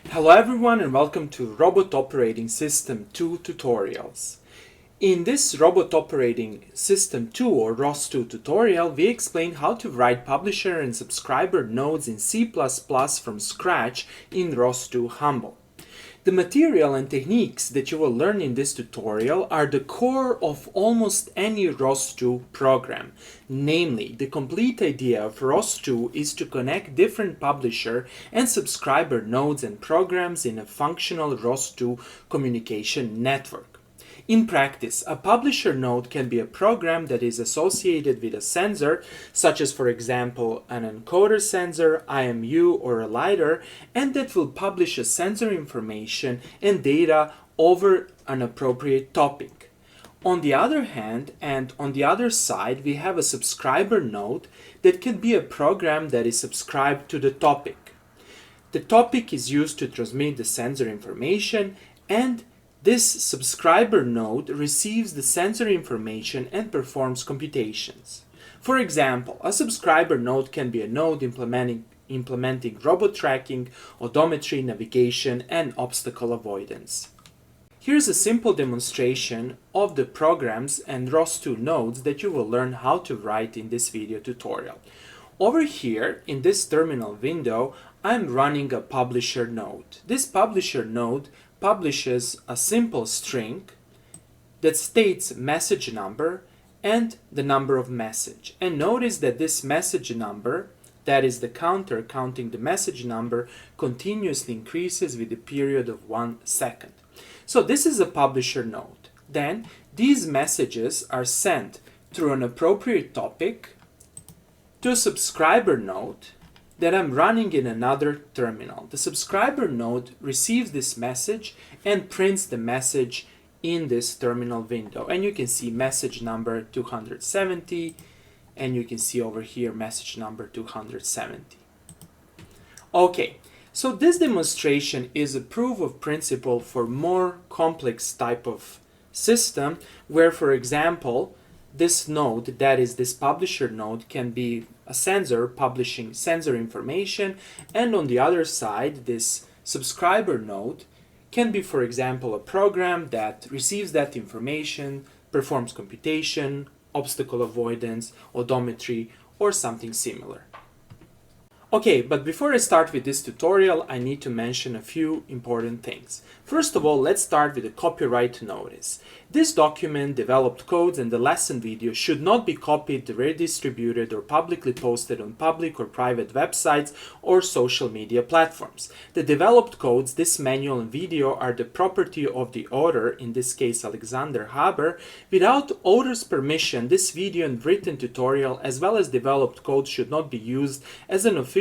Hello everyone and welcome to Robot Operating System 2 tutorials. In this Robot Operating System 2 or ROS2 tutorial, we explain how to write publisher and subscriber nodes in C++ from scratch in ROS2 Humble. The material and techniques that you will learn in this tutorial are the core of almost any ROS2 program. Namely, the complete idea of ROS2 is to connect different publisher and subscriber nodes and programs in a functional ROS2 communication network. In practice, a publisher node can be a program that is associated with a sensor, such as for example an encoder sensor, IMU, or a lidar, and that will publish a sensor information and data over an appropriate topic. On the other hand, and on the other side, we have a subscriber node that can be a program that is subscribed to the topic. The topic is used to transmit the sensor information, and this subscriber node receives the sensor information and performs computations. For example, a subscriber node can be a node implementing robot tracking, odometry, navigation, and obstacle avoidance. Here's a simple demonstration of the programs and ROS2 nodes that you will learn how to write in this video tutorial. Over here, in this terminal window, I'm running a publisher node. This publisher node publishes a simple string that states message number and the number of message. And notice that this message number, that is the counter counting the message number, continuously increases with a period of 1 second. So this is a publisher node. Then these messages are sent through an appropriate topic to a subscriber node that I'm running in another terminal. The subscriber node receives this message and prints the message in this terminal window. And you can see message number 270, and you can see over here message number 270. Okay, so this demonstration is a proof of principle for more complex type of system where, for example, this node, that is this publisher node, can be a sensor publishing sensor information, and on the other side, this subscriber node can be, for example, a program that receives that information, performs computation, obstacle avoidance, odometry, or something similar. Okay, but before I start with this tutorial, I need to mention a few important things. First of all, let's start with a copyright notice. This document, developed codes, and the lesson video should not be copied, redistributed, or publicly posted on public or private websites or social media platforms. The developed codes, this manual and video, are the property of the author, in this case Aleksandar Haber. Without author's permission, this video and written tutorial, as well as developed code, should not be used as an official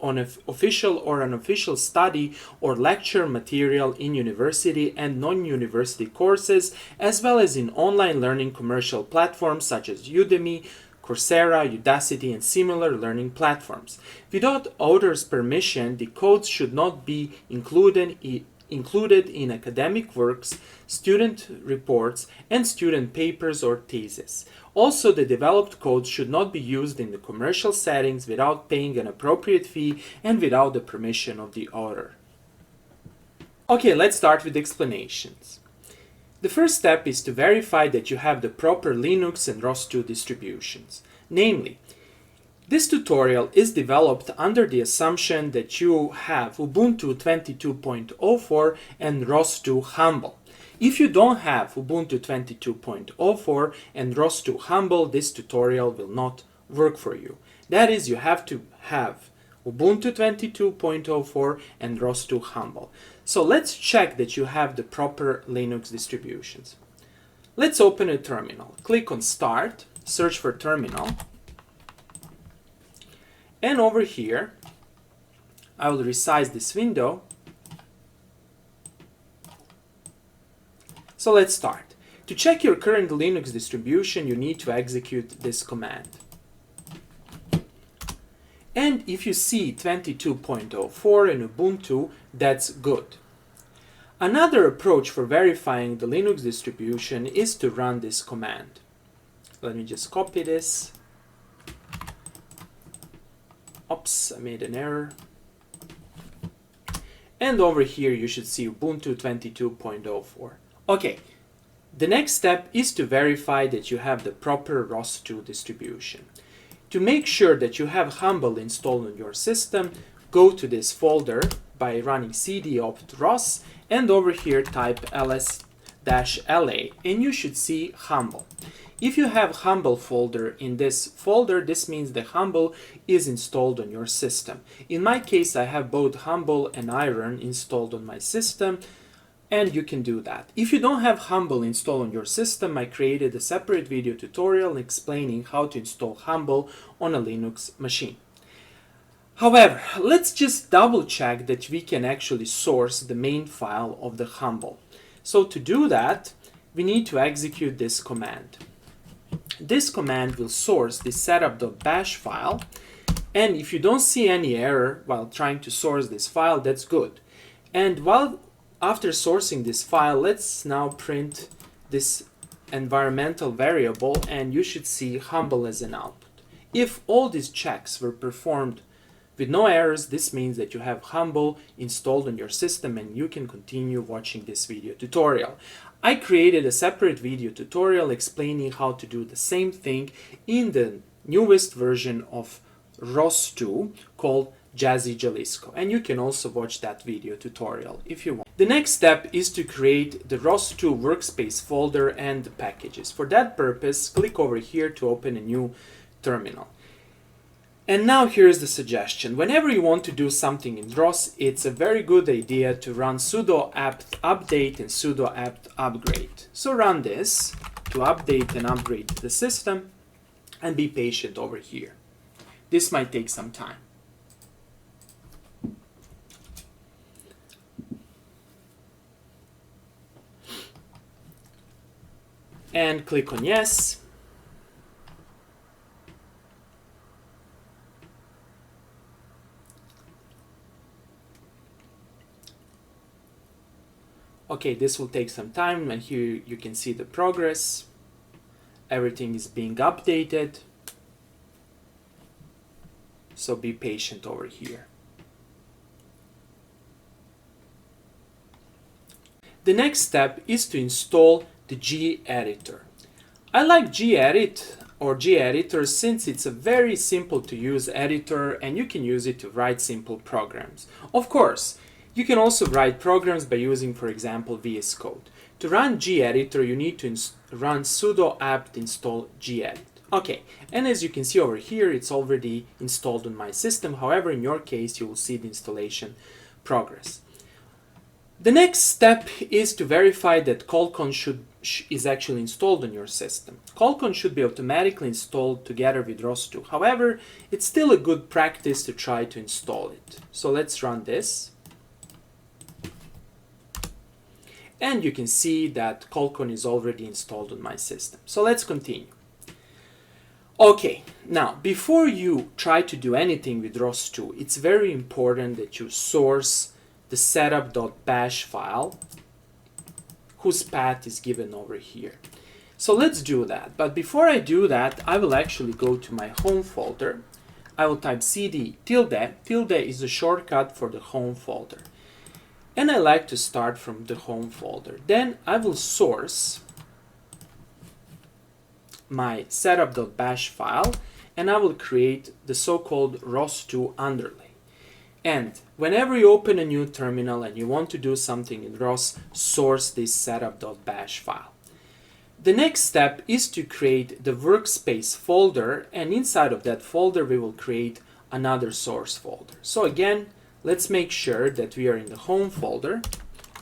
or unofficial study or lecture material in university and non-university courses, as well as in online learning commercial platforms such as Udemy, Coursera, Udacity, and similar learning platforms. Without author's permission, the codes should not be included in academic works, student reports, and student papers or theses. Also, the developed codes should not be used in the commercial settings without paying an appropriate fee and without the permission of the author. Okay, let's start with explanations. The first step is to verify that you have the proper Linux and ROS2 distributions. Namely, this tutorial is developed under the assumption that you have Ubuntu 22.04 and ROS2 Humble. If you don't have Ubuntu 22.04 and ROS2 Humble, this tutorial will not work for you. That is, you have to have Ubuntu 22.04 and ROS2 Humble. So let's check that you have the proper Linux distributions. Let's open a terminal. Click on Start, search for Terminal, and over here I will resize this window. So let's start. To check your current Linux distribution, you need to execute this command. And if you see 22.04 in Ubuntu, that's good. Another approach for verifying the Linux distribution is to run this command. Let me just copy this. Oops, I made an error. And over here you should see Ubuntu 22.04. Okay, the next step is to verify that you have the proper ROS2 distribution. To make sure that you have Humble installed on your system, go to this folder by running cd opt ROS and over here type ls-la and you should see Humble. If you have Humble folder in this folder, this means the Humble is installed on your system. In my case, I have both Humble and Iron installed on my system, and you can do that. If you don't have Humble installed on your system, I created a separate video tutorial explaining how to install Humble on a Linux machine. However, let's just double check that we can actually source the main file of the Humble. So to do that, we need to execute this command. This command will source the setup.bash file, and if you don't see any error while trying to source this file, that's good. And after sourcing this file, let's now print this environmental variable and you should see Humble as an output. If all these checks were performed with no errors, this means that you have Humble installed on your system and you can continue watching this video tutorial. I created a separate video tutorial explaining how to do the same thing in the newest version of ROS2 called Jazzy Jalisco, and you can also watch that video tutorial if you want. The next step is to create the ROS2 workspace folder and the packages. For that purpose, click over here to open a new terminal. And now here's the suggestion. Whenever you want to do something in ROS, it's a very good idea to run sudo apt update and sudo apt upgrade. So run this to update and upgrade the system and be patient over here. This might take some time. And click on yes. Okay, this will take some time, and here you can see the progress. Everything is being updated. So be patient over here. The next step is to install the gedit. I like gedit or geditors since it's a very simple to use editor and you can use it to write simple programs. Of course, you can also write programs by using, for example, VS Code. To run gedit, you need to run sudo apt install gedit. Okay, and as you can see over here, it's already installed on my system. However, in your case, you will see the installation progress. The next step is to verify that Colcon is actually installed on your system. Colcon should be automatically installed together with ROS2. However, it's still a good practice to try to install it. So let's run this. And you can see that Colcon is already installed on my system. So let's continue. Okay, now before you try to do anything with ROS2, it's very important that you source the setup.bash file whose path is given over here. So let's do that. But before I do that, I will actually go to my home folder. I will type cd tilde. Tilde is a shortcut for the home folder. And I like to start from the home folder. Then I will source my setup.bash file and I will create the so-called ROS2 underlay. And whenever you open a new terminal and you want to do something in ROS, source this setup.bash file. The next step is to create the workspace folder, and inside of that folder we will create another source folder. So again, let's make sure that we are in the home folder,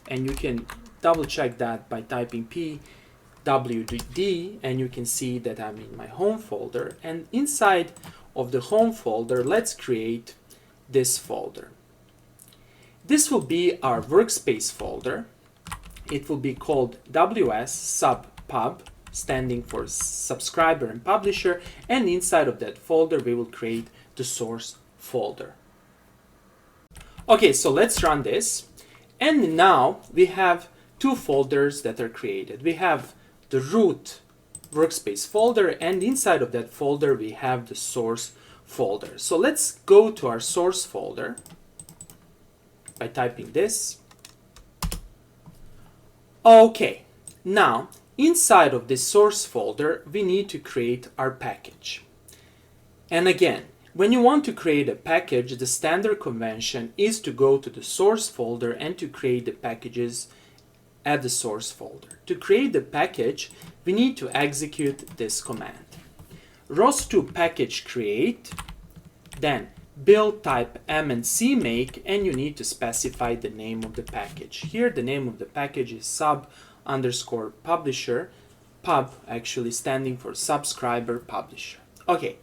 and you can double check that by typing pwd, and you can see that I'm in my home folder. And inside of the home folder, let's create this folder. This will be our workspace folder. It will be called ws subpub, standing for subscriber and publisher, and inside of that folder we will create the source folder. Okay, so let's run this, and now we have two folders that are created. We have the root workspace folder, and inside of that folder we have the source folder. So let's go to our source folder by typing this. Okay, now inside of this source folder we need to create our package. And again, when you want to create a package, the standard convention is to go to the source folder and to create the packages at the source folder. To create the package, we need to execute this command. ROS2 package create, then build type m and c make, and you need to specify the name of the package. Here the name of the package is sub_publisher, pub actually standing for subscriber publisher. Okay,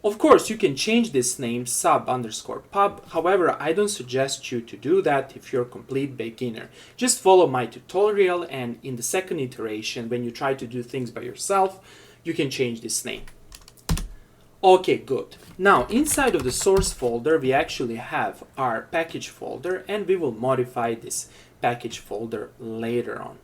of course you can change this name sub_pub, however I don't suggest you to do that if you're a complete beginner. Just follow my tutorial, and in the second iteration when you try to do things by yourself you can change this name. Okay, good. Now inside of the source folder we actually have our package folder, and we will modify this package folder later on.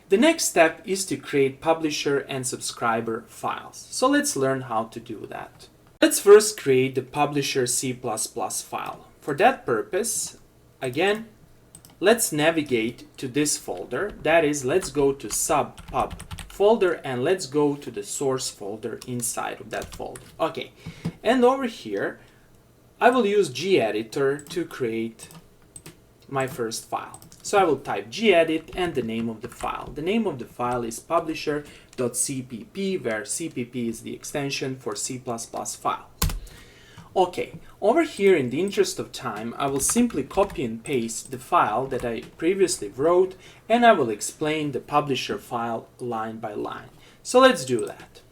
The next step is to create publisher and subscriber files. So let's learn how to do that. Let's first create the publisher C++ file. For that purpose, again, let's navigate to this folder. That is, let's go to subpub folder and let's go to the source folder inside of that folder. Okay, and over here I will use gedit to create my first file. So I will type gedit and the name of the file. The name of the file is publisher.cpp, where cpp is the extension for C++ file. Okay, over here in the interest of time, I will simply copy and paste the file that I previously wrote, and I will explain the publisher file line by line. So let's do that.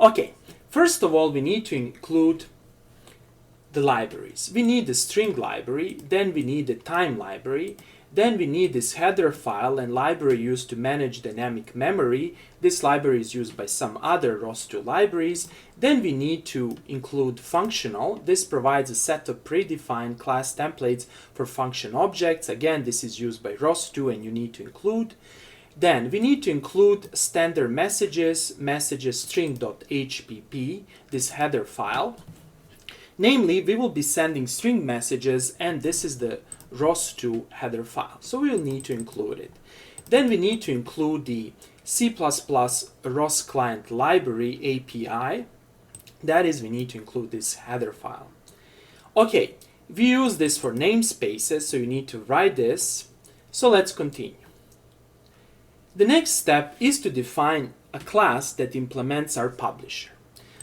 Okay, first of all we need to include the libraries. We need the string library, then we need the time library, then we need this header file and library used to manage dynamic memory. This library is used by some other ROS2 libraries. Then we need to include functional. This provides a set of predefined class templates for function objects. Again, this is used by ROS2 and you need to include. Then we need to include standard messages string.hpp, this header file. Namely, we will be sending string messages, and this is the ROS2 header file. So we will need to include it. Then we need to include the C++ ROS client library API. That is, we need to include this header file. Okay, we use this for namespaces, so you need to write this. So let's continue. The next step is to define a class that implements our publisher.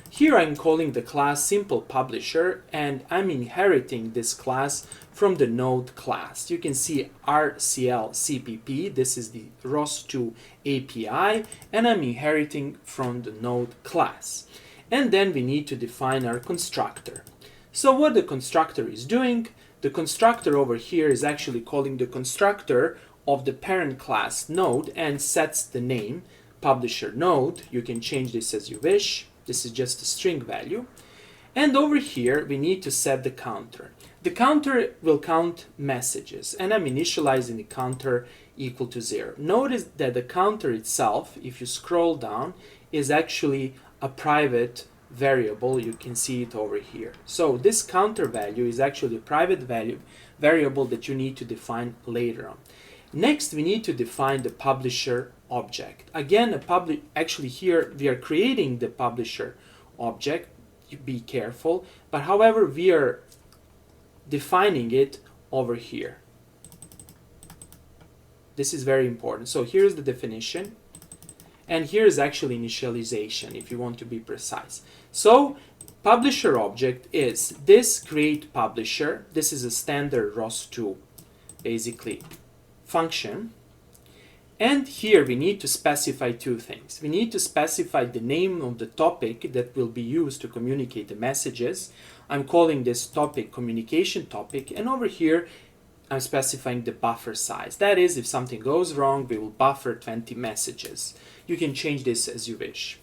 Here I'm calling the class simple publisher, and I'm inheriting this class from the node class. You can see RCL-CPP, this is the ROS2 API, and I'm inheriting from the node class. And then we need to define our constructor. So what the constructor is doing, the constructor over here is actually calling the constructor of the parent class node and sets the name publisher node. You can change this as you wish. This is just a string value. And over here we need to set the counter. The counter will count messages, and I'm initializing the counter equal to 0. Notice that the counter itself, if you scroll down, is actually a private variable. You can see it over here. So this counter value is actually a private variable that you need to define later on. Next, we need to define the publisher object. Again, actually here we are creating the publisher object. You be careful, but however we are defining it over here. This is very important. So here's the definition, and here is actually initialization if you want to be precise. So publisher object is this create publisher. This is a standard ROS2 basically function. And here we need to specify two things. We need to specify the name of the topic that will be used to communicate the messages. I'm calling this topic communication topic, and over here I'm specifying the buffer size. That is, if something goes wrong, we will buffer 20 messages. You can change this as you wish.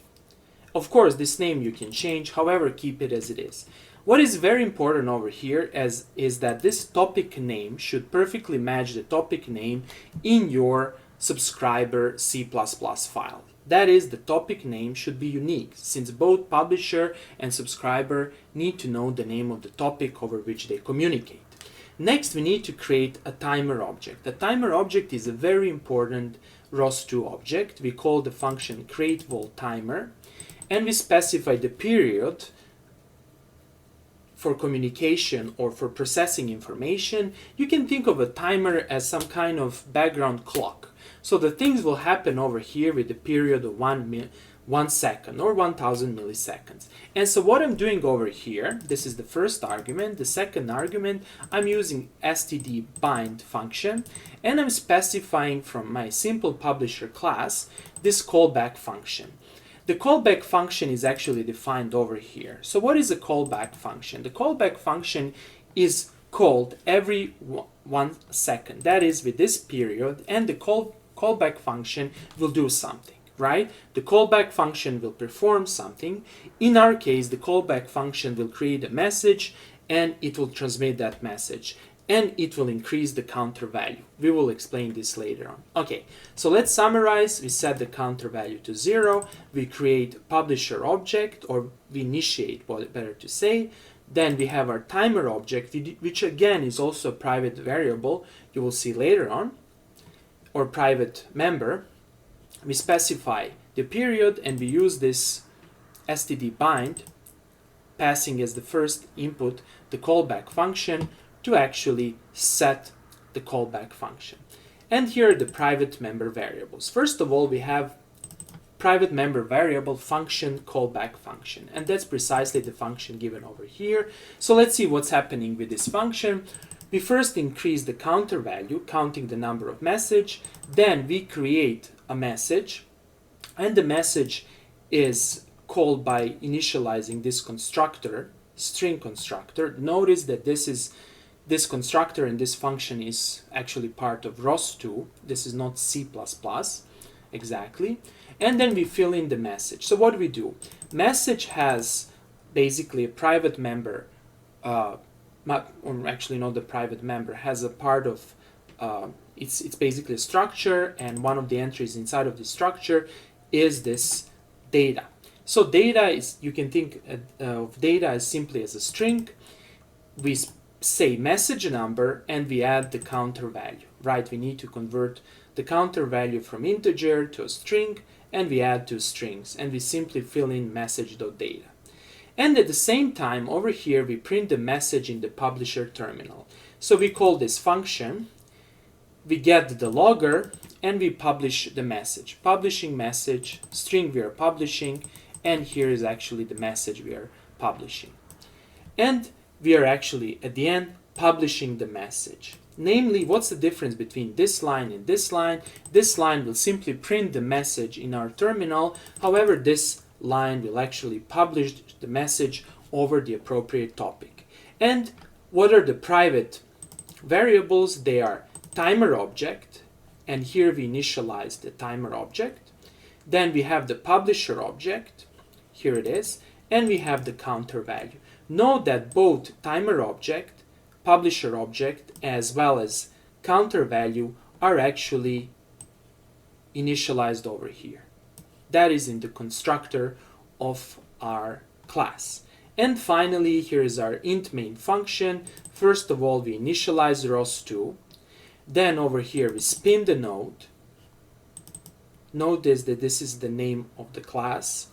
Of course, this name you can change, however, keep it as it is. What is very important over here is that this topic name should perfectly match the topic name in your subscriber C++ file. That is, the topic name should be unique, since both publisher and subscriber need to know the name of the topic over which they communicate. Next, we need to create a timer object. The timer object is a very important ROS2 object. We call the function createVolTimer, and we specify the period for communication or for processing information. You can think of a timer as some kind of background clock. So the things will happen over here with a period of 1 second or 1000 milliseconds. And so what I'm doing over here, this is the first argument. The second argument, I'm using std_bind function, and I'm specifying from my simple publisher class this callback function. The callback function is actually defined over here. So what is a callback function? The callback function is called every 1 second. That is with this period, and the callback function will do something, right? The callback function will perform something. In our case, the callback function will create a message, and it will transmit that message, and it will increase the counter value. We will explain this later on. Okay, so let's summarize. We set the counter value to 0. We create publisher object, or we initiate, better to say. Then we have our timer object, which again is also a private variable. You will see later on, or private member. We specify the period, and we use this std_bind, passing as the first input the callback function to actually set the callback function. And here are the private member variables. First of all, we have private member variable function callback function, and that's precisely the function given over here. So let's see what's happening with this function. We first increase the counter value, counting the number of message. Then we create a message, and the message is called by initializing this constructor, string constructor. Notice that this constructor and this function is actually part of ROS2. This is not C++ exactly. And then we fill in the message. So what do we do? Message has basically a private member, or actually not the private member, has a part of, it's basically a structure, and one of the entries inside of the structure is this data. So data is, you can think of data as simply as a string. We say message number, and we add the counter value, right? We need to convert the counter value from integer to a string, and we add two strings, and we simply fill in message.data. And at the same time, over here, we print the message in the publisher terminal. So we call this function, we get the logger, and we publish the message. Publishing message, string we are publishing, and here is actually the message we are publishing. And we are actually, at the end, publishing the message. Namely, what's the difference between this line and this line? This line will simply print the message in our terminal. However, this line will actually publish the message over the appropriate topic. And what are the private variables? They are timer object, and here we initialize the timer object. Then we have the publisher object, here it is, and we have the counter value. Note that both timer object, publisher object, as well as counter value are actually initialized over here. That is in the constructor of our class. And finally, here is our int main function. First of all, we initialize ROS2. Then over here, we spin the node. Notice that this is the name of the class.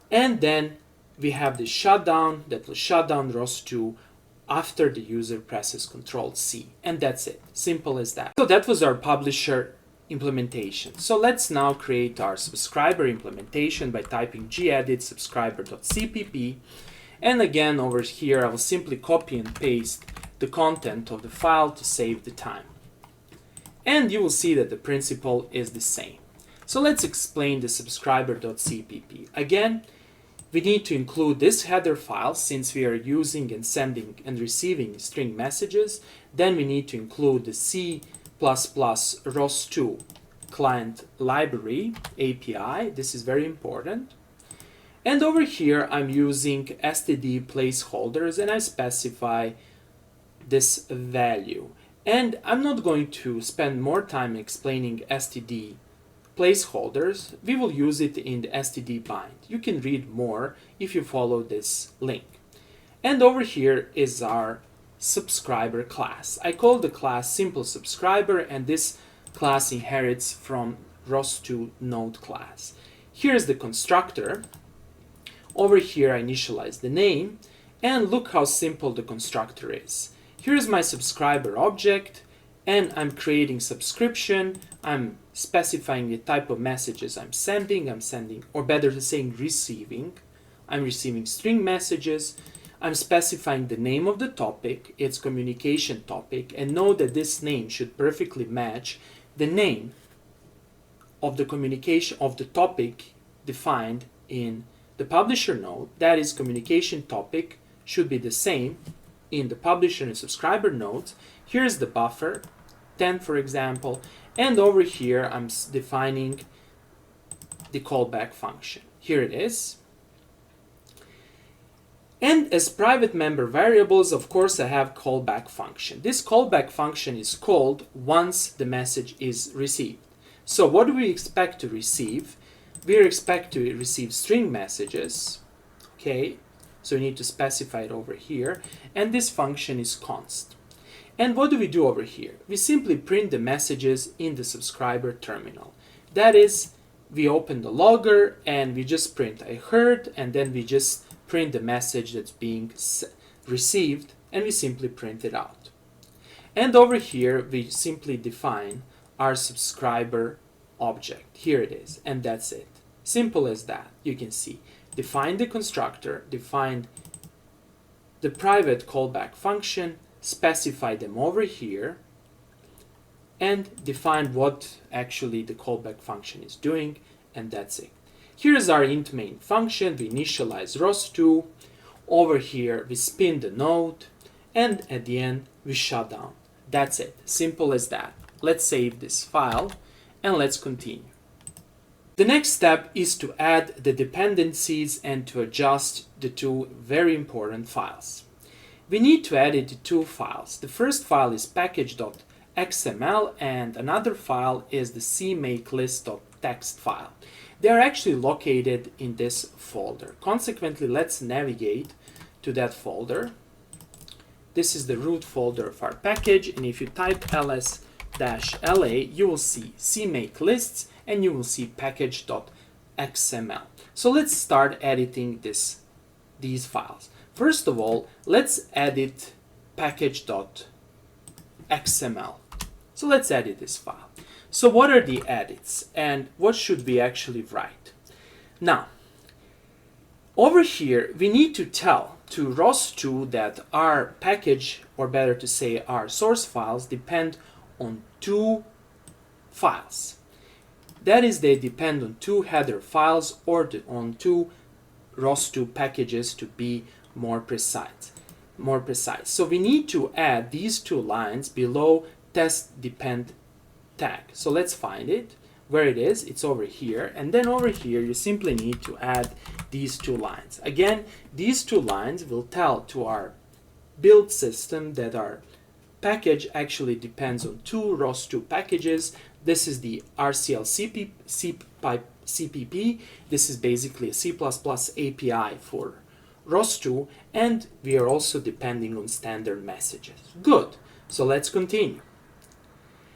And then we have the shutdown that will shut down ROS2 after the user presses Ctrl+C. And that's it. Simple as that. So that was our publisher implementation. So let's now create our subscriber implementation by typing gedit subscriber.cpp. And again, over here, I will simply copy and paste the content of the file to save the time. And you will see that the principle is the same. So let's explain the subscriber.cpp. Again, we need to include this header file since we are using and sending and receiving string messages. Then we need to include the C++ ROS2 client library API. This is very important. And over here, I'm using std placeholders, and I specify this value. And I'm not going to spend more time explaining std placeholders. We will use it in the std_bind. You can read more if you follow this link. And over here is our subscriber class. I call the class simple subscriber, and this class inherits from ROS2 node class. Here's the constructor. Over here I initialize the name, and look how simple the constructor is. Here's my subscriber object, and I'm creating subscription. I'm specifying the type of messages I'm sending, or better to say, receiving. I'm receiving string messages. I'm specifying the name of the topic, its communication topic, and know that this name should perfectly match the name of the communication of the topic defined in the publisher node. That is, communication topic should be the same in the publisher and subscriber nodes. Here's the buffer, 10 for example, and over here I'm defining the callback function. Here it is. And as private member variables, of course, I have callback function. This callback function is called once the message is received. So what do we expect to receive? We expect to receive string messages. Okay, so we need to specify it over here. And this function is const. And what do we do over here? We simply print the messages in the subscriber terminal. That is, we open the logger and we just print I heard, and then we just print the message that's being received, and we simply print it out. And over here we simply define our subscriber object. Here it is, and that's it. Simple as that. You can see, define the constructor, define the private callback function, specify them over here, and define what actually the callback function is doing, and that's it. Here's our int main function. We initialize ROS2. Over here we spin the node, and at the end we shut down. That's it. Simple as that. Let's save this file and let's continue. The next step is to add the dependencies and to adjust the two very important files. We need to edit two files. The first file is package.xml, and another file is the cmakelist.txt file. They are actually located in this folder. Consequently, let's navigate to that folder. This is the root folder of our package, and if you type ls-la, you will see cmakelists and you will see package.xml. So let's start editing these files. First of all, let's edit package.xml. So let's edit this file. So what are the edits and what should we actually write? Now, over here, we need to tell to ROS2 that our package, or better to say our source files, depend on two files. That is, they depend on two header files or on two ROS2 packages, to be more precise. So we need to add these two lines below test depend tag. So let's find it. Where it is, it's over here, and then over here you simply need to add these two lines. Again, these two lines will tell to our build system that our package actually depends on two ROS2 packages. This is the RCL CPP. This is basically a C++ API for ROS2, and we are also depending on standard messages. Good. So let's continue.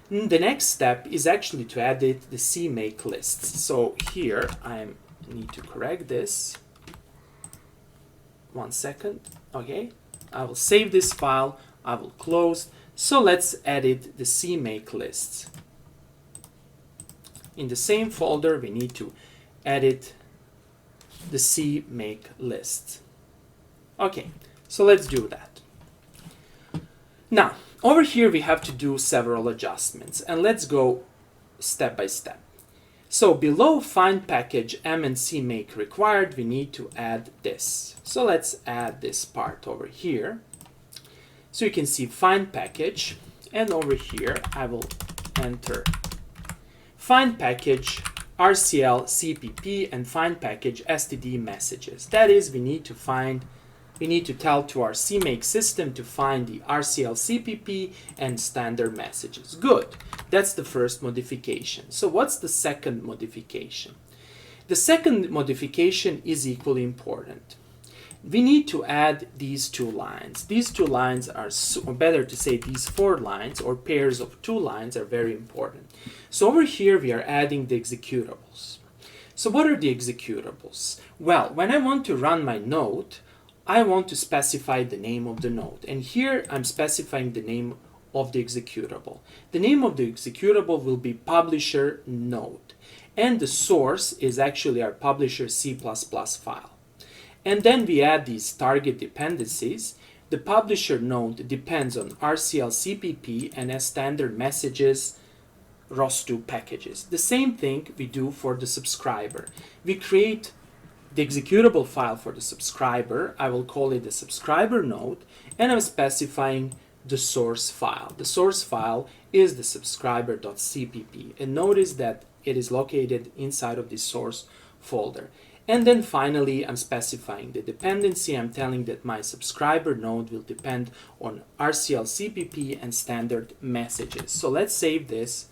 The next step is actually to edit the CMake lists. So here I need to correct this. 1 second. Okay, I will save this file. I will close. So let's edit the CMake lists. In the same folder, we need to edit the CMake list. Okay, so let's do that. Now, over here we have to do several adjustments, and let's go step by step. So below find package m and cmake required, we need to add this. So let's add this part over here. So you can see find package, and over here I will enter find package RCL CPP and find package STD messages. That is, we need to tell to our CMake system to find the RCL CPP and standard messages. Good. That's the first modification. So what's the second modification? The second modification is equally important. we need to add these two lines. These two lines are, or better to say these 4 lines or pairs of 2 lines are very important. So over here we are adding the executables. So what are the executables? Well, when I want to run my node, I want to specify the name of the node. And here I'm specifying the name of the executable. The name of the executable will be publisher node. And the source is actually our publisher C++ file. And then we add these target dependencies. The publisher node depends on RCL CPP and as standard messages ROS2 packages. The same thing we do for the subscriber. We create the executable file for the subscriber. I will call it the subscriber node, and I'm specifying the source file. The source file is the subscriber.cpp, and notice that it is located inside of the source folder. And then finally, I'm specifying the dependency. I'm telling that my subscriber node will depend on RCL CPP and standard messages. So let's save this,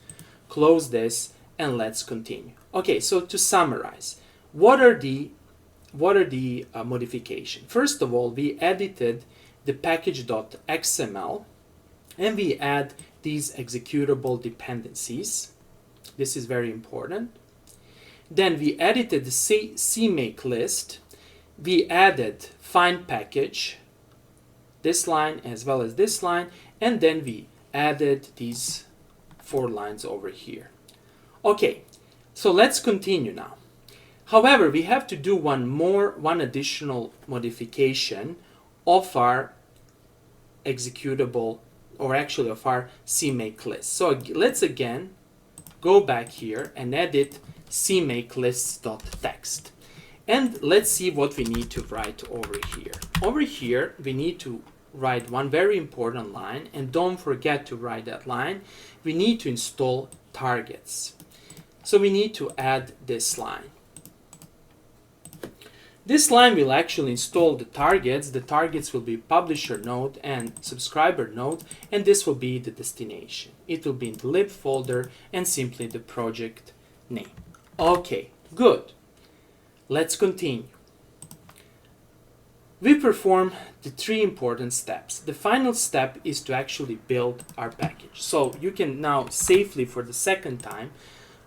close this, and let's continue. Okay, so to summarize, what are the modifications? First of all, we edited the package.xml, and we add these executable dependencies. This is very important. Then we edited the CMake list. We added find package, this line as well as this line, and then we added these 4 lines over here. Okay, so let's continue now. However, we have to do one additional modification of our executable, or actually of our CMake list. So let's again go back here and edit CMake list.text. And let's see what we need to write over here. Over here, we need to write one very important line, and don't forget to write that line. We need to install targets. So we need to add this line. This line will actually install the targets. The targets will be publisher node and subscriber node, and this will be the destination. It will be in the lib folder and simply the project name. Okay, good. Let's continue. We perform the 3 important steps. The final step is to actually build our package. So you can now safely, for the second time,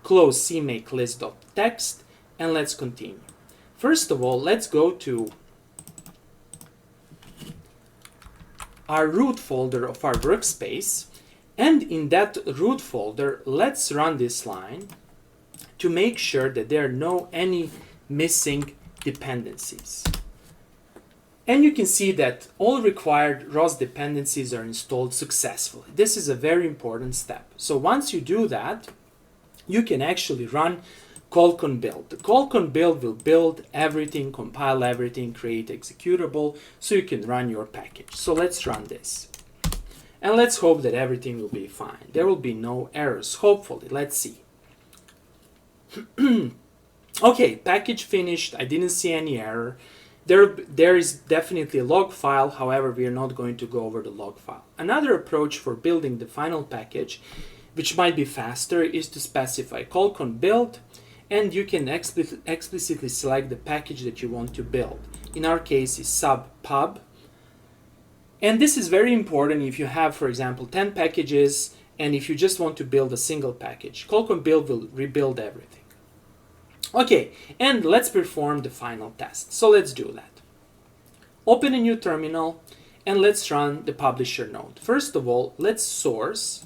close CMake list.text, and let's continue. First of all, let's go to our root folder of our workspace, and in that root folder, let's run this line to make sure that there are any missing dependencies. And you can see that all required ROS dependencies are installed successfully. This is a very important step. So once you do that, you can actually run colcon build. The colcon build will build everything, compile everything, create executable, so you can run your package. So let's run this. And let's hope that everything will be fine. There will be no errors, hopefully. Let's see. Okay, package finished. I didn't see any error. There is definitely a log file, however, we are not going to go over the log file. Another approach for building the final package, which might be faster, is to specify colcon build, and you can explicitly select the package that you want to build. In our case, is subpub. And this is very important if you have, for example, 10 packages, and if you just want to build a single package. Colcon build will rebuild everything. Okay, and let's perform the final test. So let's do that. Open a new terminal, and let's run the publisher node. First of all, let's source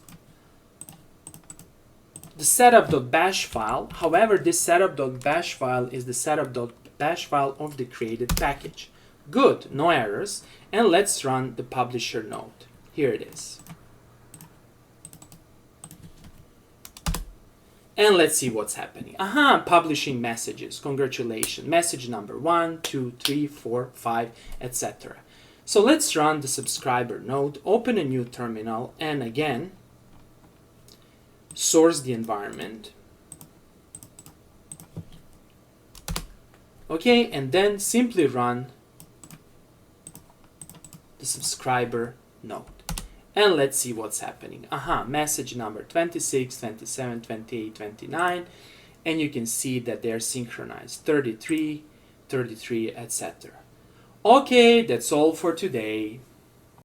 the setup.bash file. However, this setup.bash file is the setup.bash file of the created package. Good, no errors. And let's run the publisher node. Here it is. And let's see what's happening. Aha, publishing messages. Congratulations. Message number 1, 2, 3, 4, 5, etc. So let's run the subscriber node, open a new terminal, and again, source the environment. Okay, and then simply run the subscriber node. And let's see what's happening. Aha, message number 26, 27, 28, 29. And you can see that they're synchronized. 33, 33, etc. Okay, that's all for today.